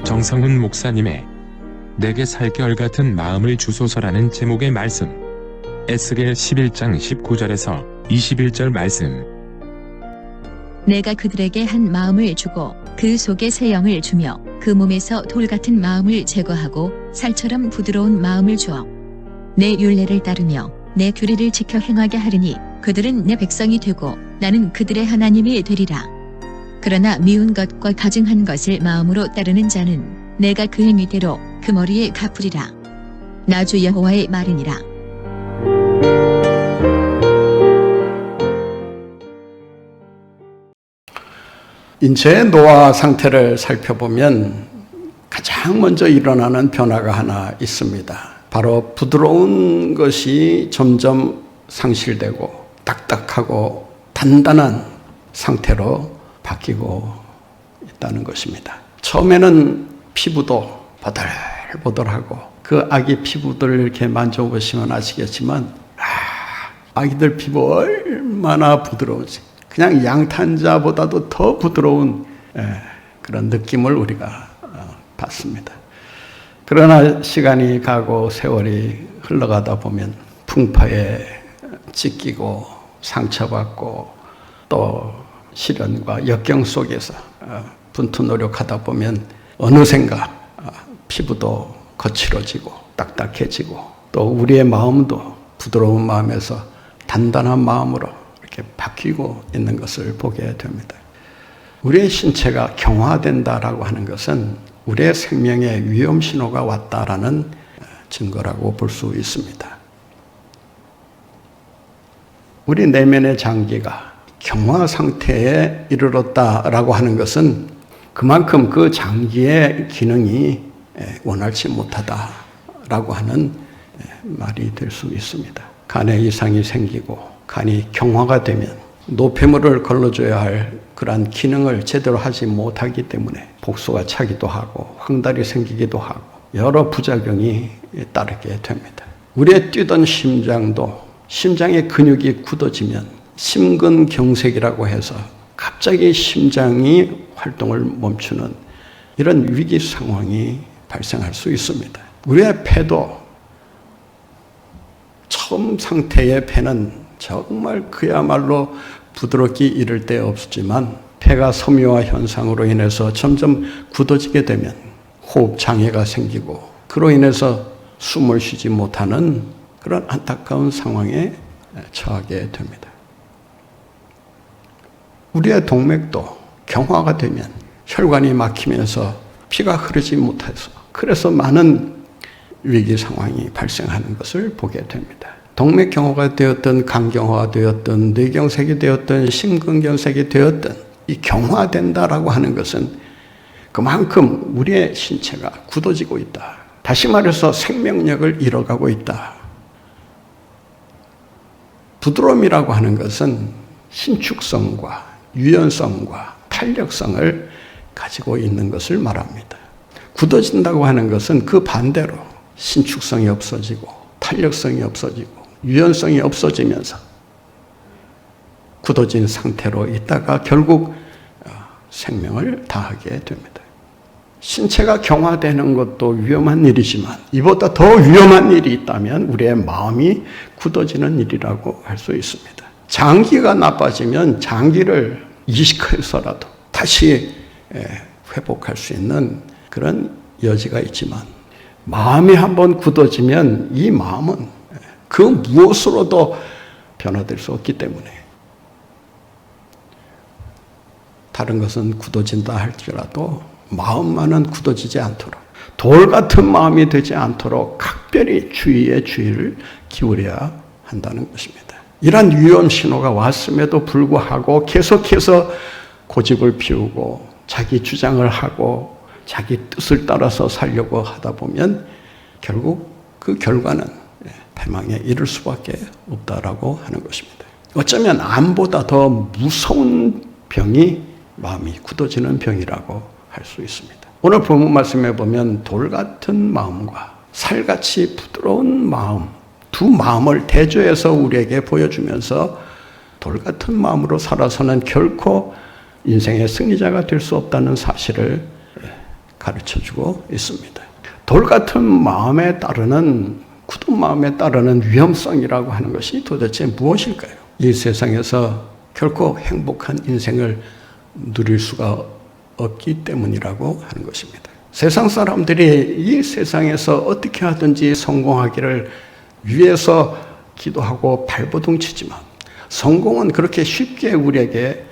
정성훈 목사님의 내게 살결 같은 마음을 주소서라는 제목의 말씀. 에스겔 11장 19절에서 21절 말씀. 내가 그들에게 한 마음을 주고 그 속에 새 영을 주며 그 몸에서 돌 같은 마음을 제거하고 살처럼 부드러운 마음을 주어 내 율례를 따르며 내 규례를 지켜 행하게 하리니 그들은 내 백성이 되고 나는 그들의 하나님이 되리라. 그러나 미운 것과 가증한 것을 마음으로 따르는 자는 내가 그 행위대로 그 머리에 갚으리라. 나 주 여호와의 말이니라. 인체의 노화 상태를 살펴보면 가장 먼저 일어나는 변화가 하나 있습니다. 바로 부드러운 것이 점점 상실되고 딱딱하고 단단한 상태로 바뀌고 있다는 것입니다. 처음에는 피부도 보들보들하고 그 아기 피부들을 이렇게 만져보시면 아시겠지만 아기들 피부 얼마나 부드러운지 그냥 양탄자보다도 더 부드러운 그런 느낌을 우리가 받습니다. 그러나 시간이 가고 세월이 흘러가다 보면 풍파에 찢기고 상처받고 또 시련과 역경 속에서 분투 노력하다 보면 어느샌가 피부도 거칠어지고 딱딱해지고 또 우리의 마음도 부드러운 마음에서 단단한 마음으로 이렇게 바뀌고 있는 것을 보게 됩니다. 우리의 신체가 경화된다라고 하는 것은 우리의 생명에 위험 신호가 왔다라는 증거라고 볼 수 있습니다. 우리 내면의 장기가 경화 상태에 이르렀다라고 하는 것은 그만큼 그 장기의 기능이 원활치 못하다라고 하는 말이 될 수 있습니다. 간에 이상이 생기고 간이 경화가 되면 노폐물을 걸러줘야 할 그러한 기능을 제대로 하지 못하기 때문에 복수가 차기도 하고 황달이 생기기도 하고 여러 부작용이 따르게 됩니다. 우리의 뛰던 심장도 심장의 근육이 굳어지면 심근경색이라고 해서 갑자기 심장이 활동을 멈추는 이런 위기 상황이 발생할 수 있습니다. 우리의 폐도 처음 상태의 폐는 정말 그야말로 부드럽게 이를 데 없지만 폐가 섬유화 현상으로 인해서 점점 굳어지게 되면 호흡 장애가 생기고 그로 인해서 숨을 쉬지 못하는 그런 안타까운 상황에 처하게 됩니다. 우리의 동맥도 경화가 되면 혈관이 막히면서 피가 흐르지 못해서 그래서 많은 위기 상황이 발생하는 것을 보게 됩니다. 동맥 경화가 되었든 간 경화가 되었든 뇌경색이 되었든 심근경색이 되었든 이 경화된다라고 하는 것은 그만큼 우리의 신체가 굳어지고 있다. 다시 말해서 생명력을 잃어가고 있다. 부드러움이라고 하는 것은 신축성과 유연성과 탄력성을 가지고 있는 것을 말합니다. 굳어진다고 하는 것은 그 반대로 신축성이 없어지고 탄력성이 없어지고 유연성이 없어지면서 굳어진 상태로 있다가 결국 생명을 다하게 됩니다. 신체가 경화되는 것도 위험한 일이지만 이보다 더 위험한 일이 있다면 우리의 마음이 굳어지는 일이라고 할 수 있습니다. 장기가 나빠지면 장기를 이식해서라도 다시 회복할 수 있는 그런 여지가 있지만 마음이 한번 굳어지면 이 마음은 그 무엇으로도 변화될 수 없기 때문에 다른 것은 굳어진다 할지라도 마음만은 굳어지지 않도록 돌 같은 마음이 되지 않도록 각별히 주의를 기울여야 한다는 것입니다. 이러한 위험 신호가 왔음에도 불구하고 계속해서 고집을 피우고 자기 주장을 하고 자기 뜻을 따라서 살려고 하다 보면 결국 그 결과는 패망에 이를 수밖에 없다라고 하는 것입니다. 어쩌면 암보다 더 무서운 병이 마음이 굳어지는 병이라고 할 수 있습니다. 오늘 본문 말씀에 보면 돌 같은 마음과 살같이 부드러운 마음 두 두 마음을 대조해서 우리에게 보여주면서 돌 같은 마음으로 살아서는 결코 인생의 승리자가 될 수 없다는 사실을 가르쳐주고 있습니다. 돌 같은 마음에 따르는, 굳은 마음에 따르는 위험성이라고 하는 것이 도대체 무엇일까요? 이 세상에서 결코 행복한 인생을 누릴 수가 없기 때문이라고 하는 것입니다. 세상 사람들이 이 세상에서 어떻게 하든지 성공하기를 위해서 기도하고 발버둥치지만 성공은 그렇게 쉽게 우리에게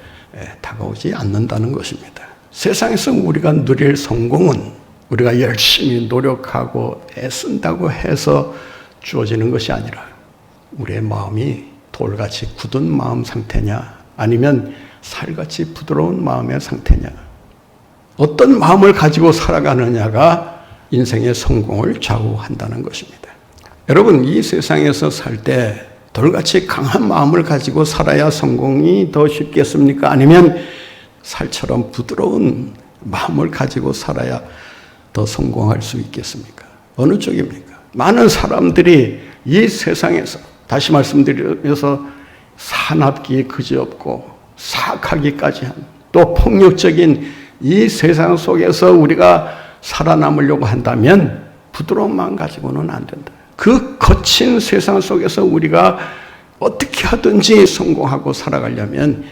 다가오지 않는다는 것입니다. 세상에서 우리가 누릴 성공은 우리가 열심히 노력하고 애쓴다고 해서 주어지는 것이 아니라 우리의 마음이 돌같이 굳은 마음 상태냐 아니면 살같이 부드러운 마음의 상태냐, 어떤 마음을 가지고 살아가느냐가 인생의 성공을 좌우한다는 것입니다. 여러분, 이 세상에서 살 때 돌같이 강한 마음을 가지고 살아야 성공이 더 쉽겠습니까? 아니면 살처럼 부드러운 마음을 가지고 살아야 더 성공할 수 있겠습니까? 어느 쪽입니까? 많은 사람들이 이 세상에서, 다시 말씀드려서 사납기 그지없고 사악하기까지 한, 또 폭력적인 이 세상 속에서 우리가 살아남으려고 한다면 부드러운 마음 가지고는 안 된다. 그 거친 세상 속에서 우리가 어떻게 하든지 성공하고 살아가려면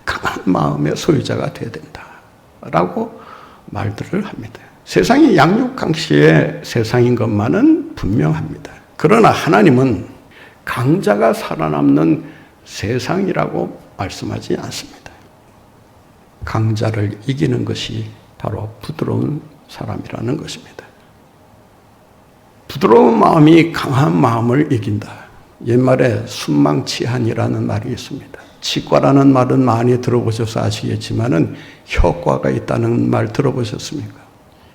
강한 마음의 소유자가 되어야 된다라고 말들을 합니다. 세상이 양육강씨의 세상인 것만은 분명합니다. 그러나 하나님은 강자가 살아남는 세상이라고 말씀하지 않습니다. 강자를 이기는 것이 바로 부드러운 사람이라는 것입니다. 부드러운 마음이 강한 마음을 이긴다. 옛말에 순망치한이라는 말이 있습니다. 치과라는 말은 많이 들어보셔서 아시겠지만은 혀과가 있다는 말 들어보셨습니까?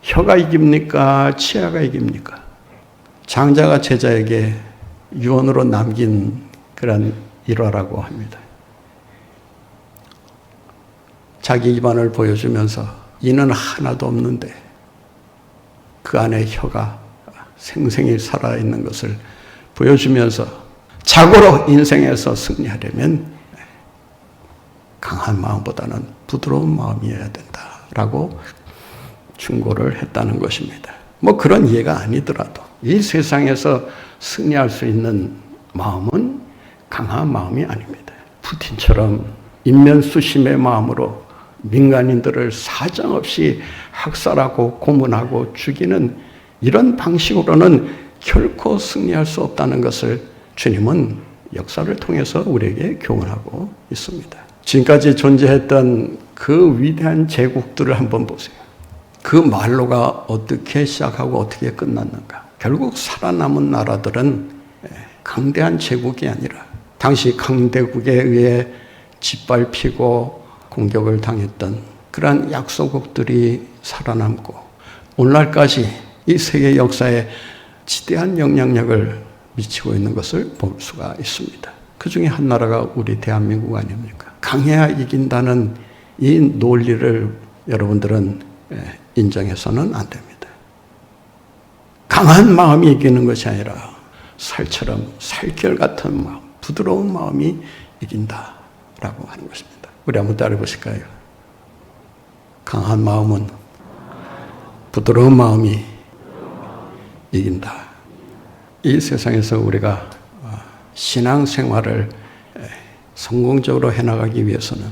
혀가 이깁니까? 치아가 이깁니까? 장자가 제자에게 유언으로 남긴 그런 일화라고 합니다. 자기 입안을 보여주면서 이는 하나도 없는데 그 안에 혀가 생생히 살아있는 것을 보여주면서 자고로 인생에서 승리하려면 강한 마음보다는 부드러운 마음이어야 된다라고 충고를 했다는 것입니다. 뭐 그런 이해가 아니더라도 이 세상에서 승리할 수 있는 마음은 강한 마음이 아닙니다. 푸틴처럼 인면수심의 마음으로 민간인들을 사정없이 학살하고 고문하고 죽이는 이런 방식으로는 결코 승리할 수 없다는 것을 주님은 역사를 통해서 우리에게 교훈하고 있습니다. 지금까지 존재했던 그 위대한 제국들을 한번 보세요. 그 말로가 어떻게 시작하고 어떻게 끝났는가. 결국 살아남은 나라들은 강대한 제국이 아니라 당시 강대국에 의해 짓밟히고 공격을 당했던 그러한 약소국들이 살아남고 오늘날까지 이 세계 역사에 지대한 영향력을 미치고 있는 것을 볼 수가 있습니다. 그 중에 한 나라가 우리 대한민국 아닙니까? 강해야 이긴다는 이 논리를 여러분들은 인정해서는 안 됩니다. 강한 마음이 이기는 것이 아니라 살처럼 살결 같은 마음, 부드러운 마음이 이긴다라고 하는 것입니다. 우리 한번 따라해 보실까요? 강한 마음은 부드러운 마음이 이긴다. 이 세상에서 우리가 신앙생활을 성공적으로 해나가기 위해서는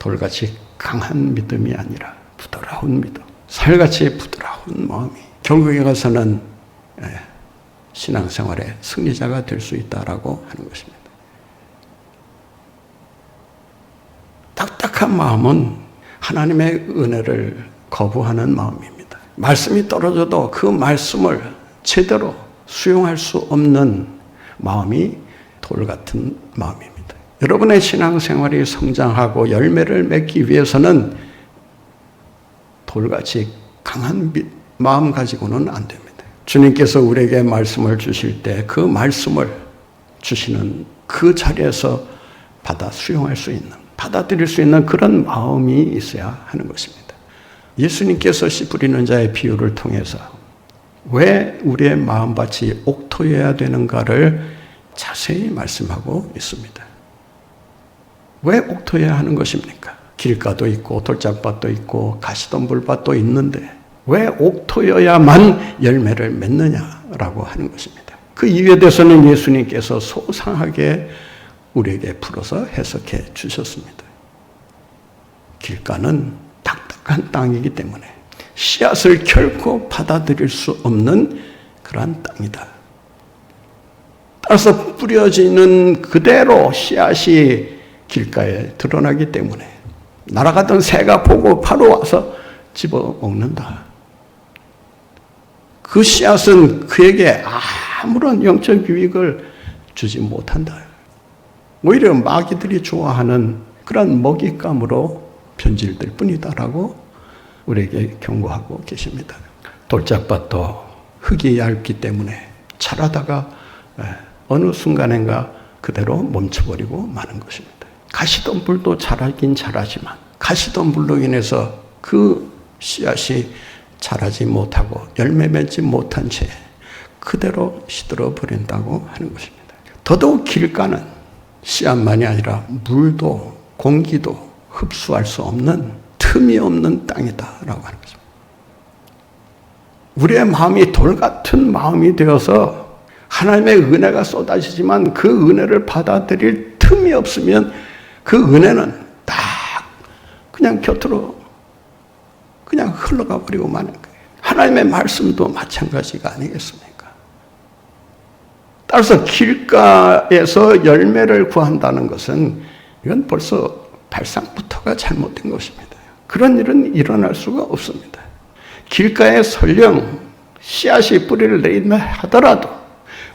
돌같이 강한 믿음이 아니라 부드러운 믿음, 살같이 부드러운 마음이 결국에 가서는 신앙생활의 승리자가 될 수 있다라고 하는 것입니다. 딱딱한 마음은 하나님의 은혜를 거부하는 마음입니다. 말씀이 떨어져도 그 말씀을 제대로 수용할 수 없는 마음이 돌 같은 마음입니다. 여러분의 신앙생활이 성장하고 열매를 맺기 위해서는 돌같이 강한 마음 가지고는 안 됩니다. 주님께서 우리에게 말씀을 주실 때 그 말씀을 주시는 그 자리에서 받아 수용할 수 있는, 받아들일 수 있는 그런 마음이 있어야 하는 것입니다. 예수님께서 씨 뿌리는 자의 비유를 통해서 왜 우리의 마음밭이 옥토여야 되는가를 자세히 말씀하고 있습니다. 왜 옥토여야 하는 것입니까? 길가도 있고 돌짝밭도 있고 가시덤불밭도 있는데 왜 옥토여야만 열매를 맺느냐라고 하는 것입니다. 그 이유에 대해서는 예수님께서 소상하게 우리에게 풀어서 해석해 주셨습니다. 길가는 딱딱한 땅이기 때문에 씨앗을 결코 받아들일 수 없는 그러한 땅이다. 따라서 뿌려지는 그대로 씨앗이 길가에 드러나기 때문에 날아가던 새가 보고 바로 와서 집어먹는다. 그 씨앗은 그에게 아무런 영적 유익을 주지 못한다. 오히려 마귀들이 좋아하는 그런 먹잇감으로 변질될 뿐이다라고 우리에게 경고하고 계십니다. 돌짝밭도 흙이 얇기 때문에 자라다가 어느 순간인가 그대로 멈춰버리고 마는 것입니다. 가시덤불도 자라긴 자라지만 가시덤불로 인해서 그 씨앗이 자라지 못하고 열매 맺지 못한 채 그대로 시들어 버린다고 하는 것입니다. 더더욱 길가는 씨앗만이 아니라 물도 공기도 흡수할 수 없는 틈이 없는 땅이다라고 하는 것입니다. 우리의 마음이 돌 같은 마음이 되어서 하나님의 은혜가 쏟아지지만 그 은혜를 받아들일 틈이 없으면 그 은혜는 딱 그냥 곁으로 그냥 흘러가 버리고 마는 거예요. 하나님의 말씀도 마찬가지가 아니겠습니까? 따라서 길가에서 열매를 구한다는 것은 이건 벌써 발상부터가 잘못된 것입니다. 그런 일은 일어날 수가 없습니다. 길가에 설령 씨앗이 뿌리를 내린다 하더라도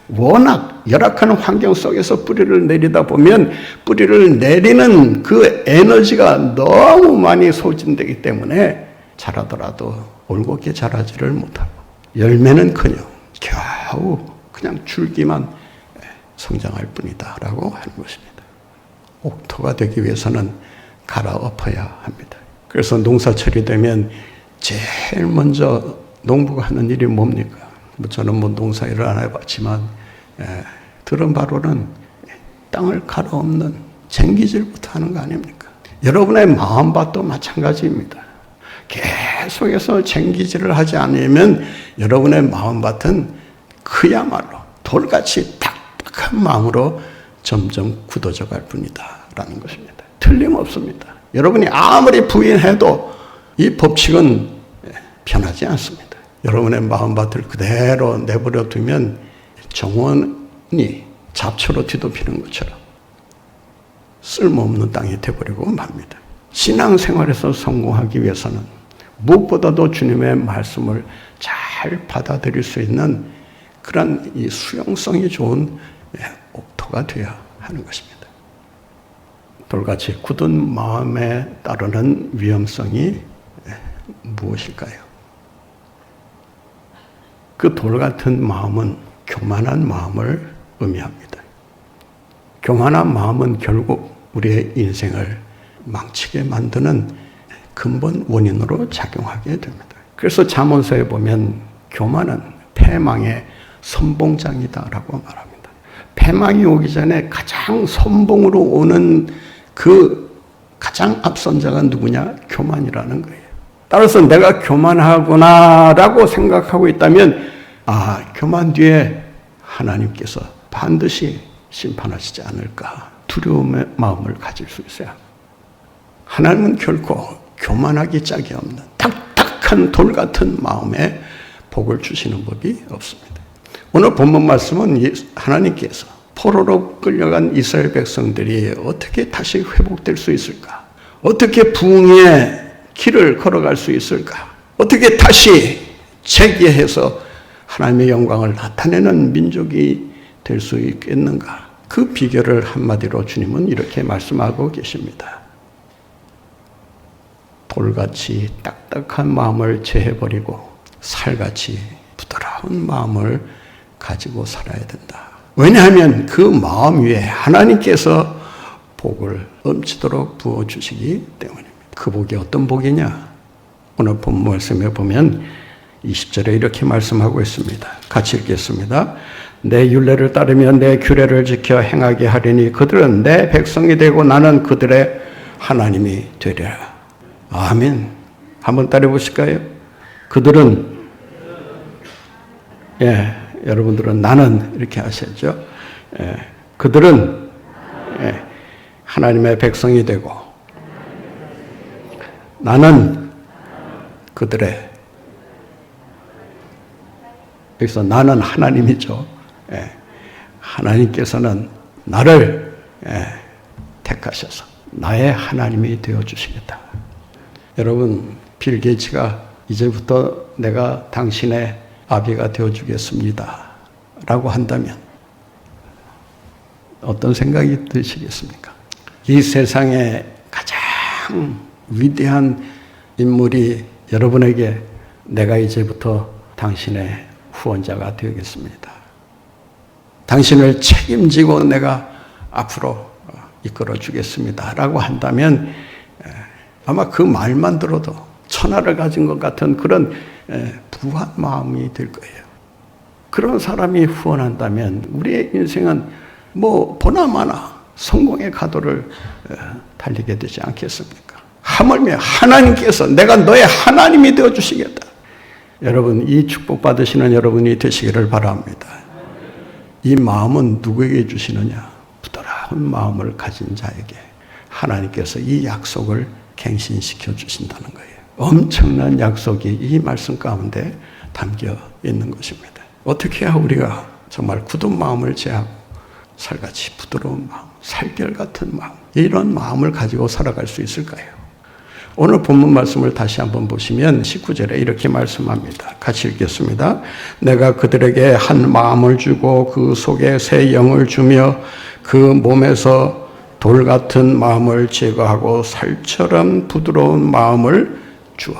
워낙 열악한 환경 속에서 뿌리를 내리다 보면 뿌리를 내리는 그 에너지가 너무 많이 소진되기 때문에 자라더라도 올곧게 자라지를 못하고 열매는커녕 겨우 그냥 줄기만 성장할 뿐이다라고 하는 것입니다. 옥토가 되기 위해서는 갈아엎어야 합니다. 그래서 농사철이 되면 제일 먼저 농부가 하는 일이 뭡니까? 저는 농사일을 안 해봤지만 들은 바로는 땅을 갈아엎는 쟁기질부터 하는 거 아닙니까? 여러분의 마음밭도 마찬가지입니다. 계속해서 쟁기질을 하지 않으면 여러분의 마음밭은 그야말로 돌같이 딱딱한 마음으로 점점 굳어져 갈 뿐이다라는 것입니다. 틀림없습니다. 여러분이 아무리 부인해도 이 법칙은 변하지 않습니다. 여러분의 마음밭을 그대로 내버려 두면 정원이 잡초로 뒤덮이는 것처럼 쓸모없는 땅이 되어버리고 맙니다. 신앙생활에서 성공하기 위해서는 무엇보다도 주님의 말씀을 잘 받아들일 수 있는 그런 이 수용성이 좋은 옥토가 되어야 하는 것입니다. 돌같이 굳은 마음에 따르는 위험성이 무엇일까요? 그 돌 같은 마음은 교만한 마음을 의미합니다. 교만한 마음은 결국 우리의 인생을 망치게 만드는 근본 원인으로 작용하게 됩니다. 그래서 잠언서에 보면 교만은 패망의 선봉장이다라고 말합니다. 패망이 오기 전에 가장 선봉으로 오는 그 가장 앞선 자가 누구냐? 교만이라는 거예요. 따라서 내가 교만하구나라고 생각하고 있다면 교만 뒤에 하나님께서 반드시 심판하시지 않을까 두려움의 마음을 가질 수 있어요. 하나님은 결코 교만하기 짝이 없는 딱딱한 돌 같은 마음에 복을 주시는 법이 없습니다. 오늘 본문 말씀은 하나님께서 포로로 끌려간 이스라엘 백성들이 어떻게 다시 회복될 수 있을까? 어떻게 부흥의 길을 걸어갈 수 있을까? 어떻게 다시 재기해서 하나님의 영광을 나타내는 민족이 될 수 있겠는가? 그 비결을 한마디로 주님은 이렇게 말씀하고 계십니다. 돌같이 딱딱한 마음을 제해버리고 살같이 부드러운 마음을 가지고 살아야 된다. 왜냐하면 그 마음 위에 하나님께서 복을 넘치도록 부어주시기 때문입니다. 그 복이 어떤 복이냐? 오늘 본문 말씀에 보면 20절에 이렇게 말씀하고 있습니다. 같이 읽겠습니다. 내 율례를 따르며 내 규례를 지켜 행하게 하리니 그들은 내 백성이 되고 나는 그들의 하나님이 되리라. 아멘. 한번 따라해 보실까요? 그들은, 여러분들은 나는 이렇게 하셨죠. 그들은 하나님의 백성이 되고 나는 그들의, 여기서 나는 하나님이죠. 하나님께서는 나를 택하셔서 나의 하나님이 되어주시겠다. 여러분, 빌 게이츠가 이제부터 내가 당신의 아비가 되어주겠습니다 라고 한다면 어떤 생각이 드시겠습니까? 이 세상에 가장 위대한 인물이 여러분에게 내가 이제부터 당신의 후원자가 되겠습니다. 당신을 책임지고 내가 앞으로 이끌어 주겠습니다 라고 한다면 아마 그 말만 들어도 천하를 가진 것 같은 그런 부한 마음이 들 거예요. 그런 사람이 후원한다면 우리의 인생은 뭐 보나마나 성공의 가도를 달리게 되지 않겠습니까? 하물며 하나님께서 내가 너의 하나님이 되어주시겠다. 여러분, 이 축복 받으시는 여러분이 되시기를 바랍니다. 이 마음은 누구에게 주시느냐? 부드러운 마음을 가진 자에게 하나님께서 이 약속을 갱신시켜 주신다는 거예요. 엄청난 약속이 이 말씀 가운데 담겨 있는 것입니다. 어떻게 해야 우리가 정말 굳은 마음을 제하고 살같이 부드러운 마음, 살결 같은 마음, 이런 마음을 가지고 살아갈 수 있을까요? 오늘 본문 말씀을 다시 한번 보시면 19절에 이렇게 말씀합니다. 같이 읽겠습니다. 내가 그들에게 한 마음을 주고 그 속에 새 영을 주며 그 몸에서 돌 같은 마음을 제거하고 살처럼 부드러운 마음을 주어.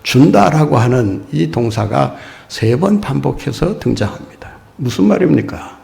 준다라고 하는 이 동사가 3번 반복해서 등장합니다. 무슨 말입니까?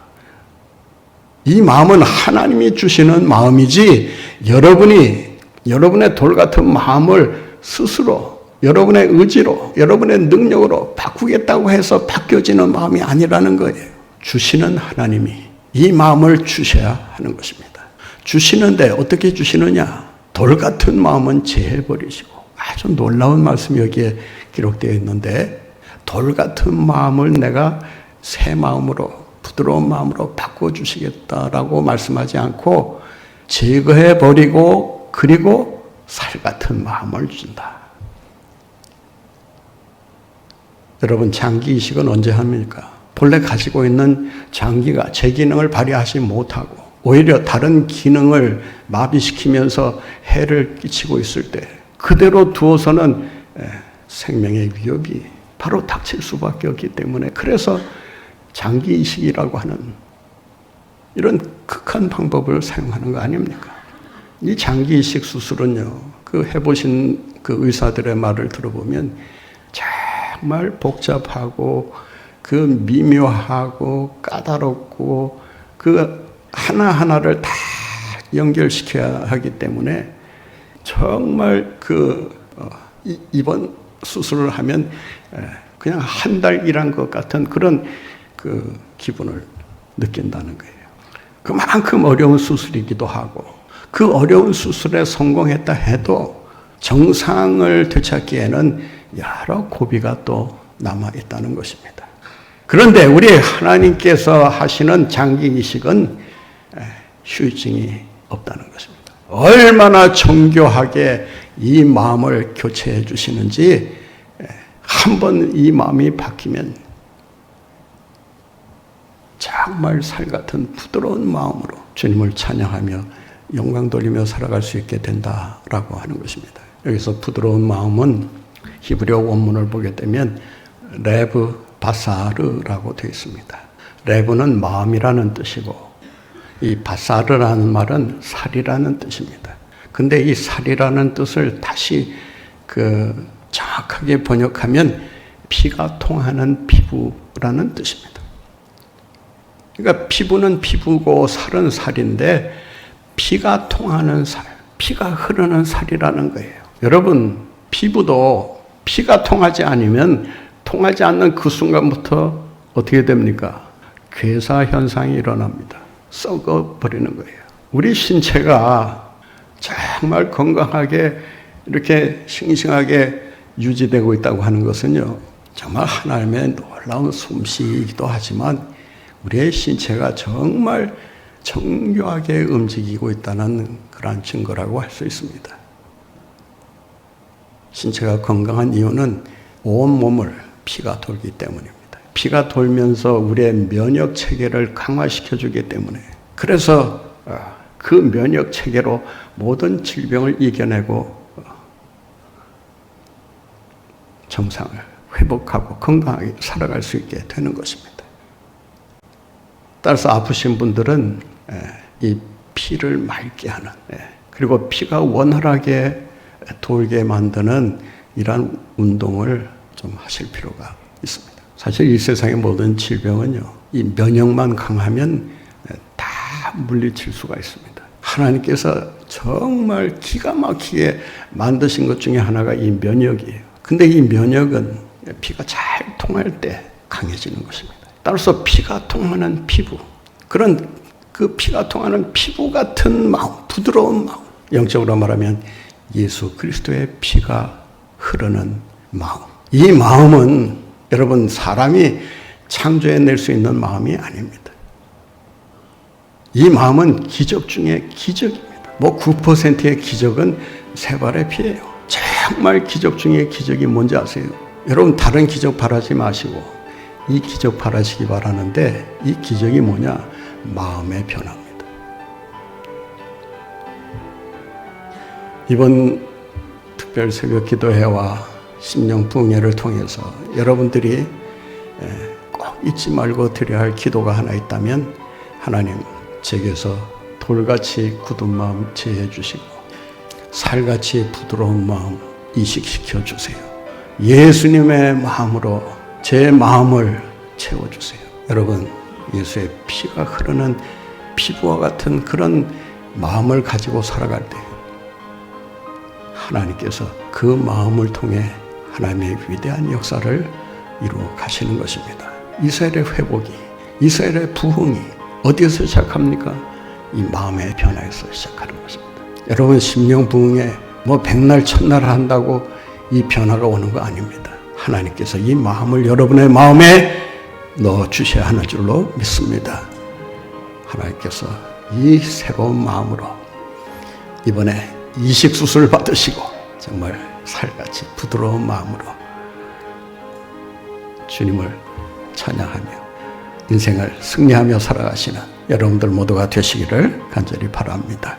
이 마음은 하나님이 주시는 마음이지 여러분의 돌 같은 마음을 스스로 여러분의 의지로 여러분의 능력으로 바꾸겠다고 해서 바뀌어지는 마음이 아니라는 거예요. 주시는 하나님이 이 마음을 주셔야 하는 것입니다. 주시는데 어떻게 주시느냐? 돌 같은 마음은 제해버리시고, 아주 놀라운 말씀이 여기에 기록되어 있는데 돌 같은 마음을 내가 새 마음으로 부드러운 마음으로 바꿔주시겠다라고 말씀하지 않고 제거해버리고 그리고 살 같은 마음을 준다. 여러분, 장기 이식은 언제 합니까? 본래 가지고 있는 장기가 제 기능을 발휘하지 못하고 오히려 다른 기능을 마비시키면서 해를 끼치고 있을 때 그대로 두어서는 생명의 위협이 바로 닥칠 수밖에 없기 때문에 그래서 장기 이식이라고 하는 이런 극한 방법을 사용하는 거 아닙니까? 이 장기 이식 수술은요, 그 해보신 그 의사들의 말을 들어보면 정말 복잡하고 그 미묘하고 까다롭고 그 하나하나를 다 연결시켜야 하기 때문에 정말 이번 수술을 하면 그냥 한 달 일한 것 같은 그런 그 기분을 느낀다는 거예요. 그만큼 어려운 수술이기도 하고 그 어려운 수술에 성공했다 해도 정상을 되찾기에는 여러 고비가 또 남아있다는 것입니다. 그런데 우리 하나님께서 하시는 장기 이식은 후유증이 없다는 것입니다. 얼마나 정교하게 이 마음을 교체해 주시는지 한번 이 마음이 바뀌면 정말 살 같은 부드러운 마음으로 주님을 찬양하며 영광 돌리며 살아갈 수 있게 된다라고 하는 것입니다. 여기서 부드러운 마음은 히브리어 원문을 보게 되면 레브 바사르라고 되어 있습니다. 레브는 마음이라는 뜻이고 이 바사르라는 말은 살이라는 뜻입니다. 근데 이 살이라는 뜻을 다시 정확하게 번역하면 피가 통하는 피부라는 뜻입니다. 그러니까 피부는 피부고 살은 살인데 피가 통하는 살, 피가 흐르는 살이라는 거예요. 여러분, 피부도 피가 통하지 않으면 통하지 않는 그 순간부터 어떻게 됩니까? 괴사 현상이 일어납니다. 썩어버리는 거예요. 우리 신체가 정말 건강하게 이렇게 싱싱하게 유지되고 있다고 하는 것은요, 정말 하나님의 놀라운 솜씨이기도 하지만 우리의 신체가 정말 정교하게 움직이고 있다는 그러한 증거라고 할 수 있습니다. 신체가 건강한 이유는 온몸을 피가 돌기 때문입니다. 피가 돌면서 우리의 면역 체계를 강화시켜 주기 때문에, 그래서 그 면역 체계로 모든 질병을 이겨내고 정상을 회복하고 건강하게 살아갈 수 있게 되는 것입니다. 따라서 아프신 분들은 이 피를 맑게 하는, 그리고 피가 원활하게 돌게 만드는 이러한 운동을 좀 하실 필요가 있습니다. 사실 이 세상의 모든 질병은요, 이 면역만 강하면 다 물리칠 수가 있습니다. 하나님께서 정말 기가 막히게 만드신 것 중에 하나가 이 면역이에요. 근데 이 면역은 피가 잘 통할 때 강해지는 것입니다. 따라서 피가 통하는 피부, 그런 그 피가 통하는 피부 같은 마음, 부드러운 마음, 영적으로 말하면 예수 그리스도의 피가 흐르는 마음. 이 마음은 여러분, 사람이 창조해낼 수 있는 마음이 아닙니다. 이 마음은 기적 중에 기적입니다. 뭐 9%의 기적은 세 발의 피예요. 정말 기적 중에 기적이 뭔지 아세요? 여러분, 다른 기적 바라지 마시고 이 기적 바라시기 바라는데, 이 기적이 뭐냐? 마음의 변화입니다. 이번 특별 새벽 기도회와 심령 부흥회를 통해서 여러분들이 꼭 잊지 말고 드려야 할 기도가 하나 있다면, 하나님, 제게서 돌같이 굳은 마음 제해 주시고 살같이 부드러운 마음 이식시켜 주세요. 예수님의 마음으로 제 마음을 채워주세요. 여러분, 예수의 피가 흐르는 피부와 같은 그런 마음을 가지고 살아갈 때 하나님께서 그 마음을 통해 하나님의 위대한 역사를 이루어 가시는 것입니다. 이스라엘의 회복이, 이스라엘의 부흥이 어디에서 시작합니까? 이 마음의 변화에서 시작하는 것입니다. 여러분, 심령 부흥에 뭐 백날 천날 한다고 이 변화가 오는 거 아닙니다. 하나님께서 이 마음을 여러분의 마음에 넣어 주셔야 하는 줄로 믿습니다. 하나님께서 이 새로운 마음으로 이번에 이식 수술 받으시고 정말 살같이 부드러운 마음으로 주님을 찬양하며 인생을 승리하며 살아가시는 여러분들 모두가 되시기를 간절히 바랍니다.